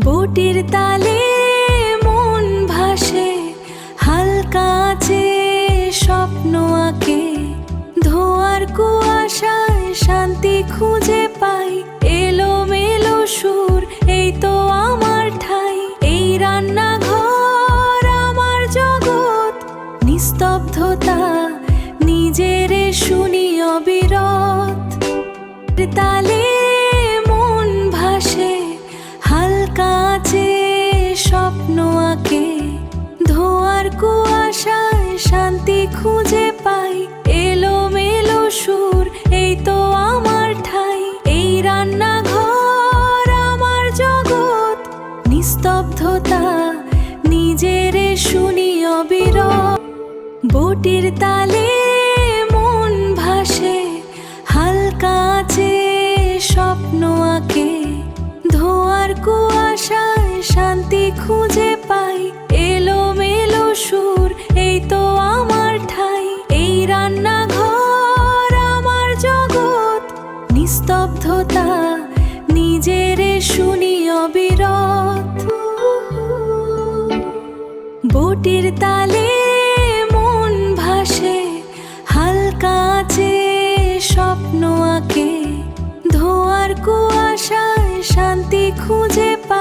বটির তালে মন ভাসে, হালকা আছে স্বপ্ন আঁকে। ধোয়ার কুয়াশায় শান্তি খুঁজে পাই, এলোমেলো সুর এই তো আমার ঠাই। এই রান্নাঘর আমার জগৎ, নিস্তব্ধতা নিজেরে শুনি অবিরত। তালে মন ভাসে, হালকা আছে স্বপ্ন আঁকে। ধোয়ার কুয়াশায় শান্তি খুঁজে পাই, এলোমেলো সুর এই তো আমার ঠাই। এই রান্নাঘর আমার জগৎ, নিস্তব্ধতা নিজেরে শুনি অবিরত। বটির তালে মন ভাসে, হালকা আছে স্বপ্ন আঁকে। ধোয়ার কুয়াশায় শান্তি খুঁজে পাই, এলোমেলো সুর এই তো আমার ঠাই। এই রান্নাঘর আমার জগৎ, নিস্তব্ধতা নিজেরে শুনি অবিরত। বটির তালে মন ভাসে, হালকা আছে স্বপ্ন আঁকে। ধোয়ার কুয়াশায় শান্তি খুঁজে পাই।